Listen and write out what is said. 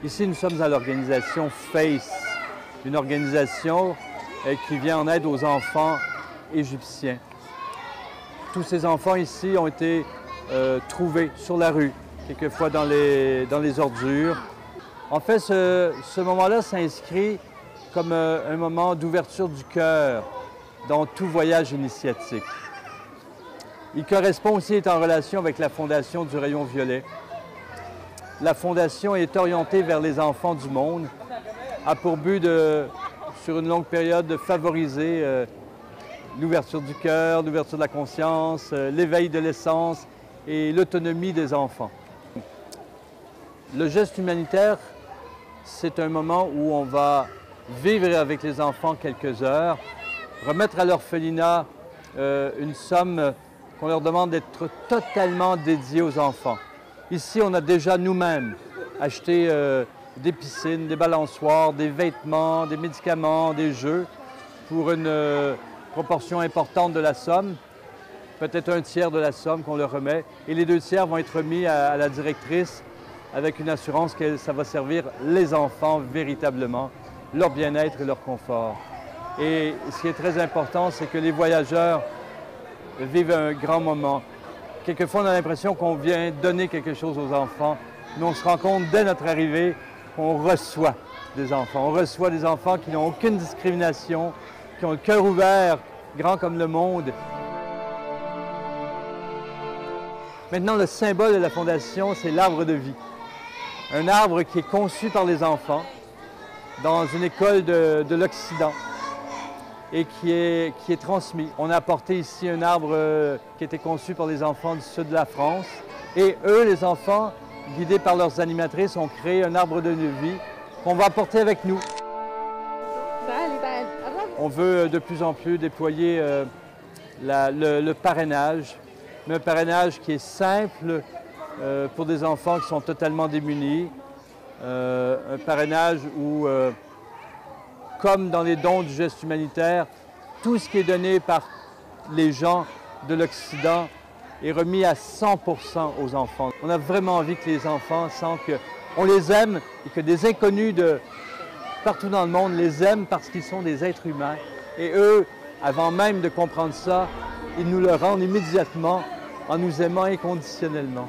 Ici, nous sommes à l'organisation FACE, une organisation qui vient en aide aux enfants égyptiens. Tous ces enfants ici ont été trouvés sur la rue, quelquefois dans les ordures. En fait, ce moment-là s'inscrit comme un moment d'ouverture du cœur dans tout voyage initiatique. Il correspond aussi, est en relation avec la Fondation du Rayon Violet. La Fondation est orientée vers les enfants du monde, a pour but, sur une longue période, de favoriser l'ouverture du cœur, l'ouverture de la conscience, l'éveil de l'essence et l'autonomie des enfants. Le geste humanitaire, c'est un moment où on va vivre avec les enfants quelques heures, remettre à l'orphelinat une somme qu'on leur demande d'être totalement dédiée aux enfants. Ici, on a déjà nous-mêmes acheté des piscines, des balançoires, des vêtements, des médicaments, des jeux pour une proportion importante de la somme, peut-être un tiers de la somme qu'on leur remet. Et les 2 tiers vont être remis à la directrice avec une assurance que ça va servir les enfants véritablement, leur bien-être et leur confort. Et ce qui est très important, c'est que les voyageurs vivent un grand moment. Quelquefois, on a l'impression qu'on vient donner quelque chose aux enfants, mais on se rend compte dès notre arrivée qu'on reçoit des enfants. On reçoit des enfants qui n'ont aucune discrimination, qui ont le cœur ouvert, grand comme le monde. Maintenant, le symbole de la Fondation, c'est l'arbre de vie. Un arbre qui est conçu par les enfants dans une école de l'Occident et qui est transmis. On a apporté ici un arbre qui était conçu par les enfants du sud de la France. Et eux, les enfants, guidés par leurs animatrices, ont créé un arbre de vie qu'on va apporter avec nous. On veut de plus en plus déployer le parrainage, mais un parrainage qui est simple pour des enfants qui sont totalement démunis. Un parrainage où, comme dans les dons du geste humanitaire, tout ce qui est donné par les gens de l'Occident est remis à 100% aux enfants. On a vraiment envie que les enfants sentent qu'on les aime et que des inconnus de partout dans le monde les aiment parce qu'ils sont des êtres humains. Et eux, avant même de comprendre ça, ils nous le rendent immédiatement en nous aimant inconditionnellement.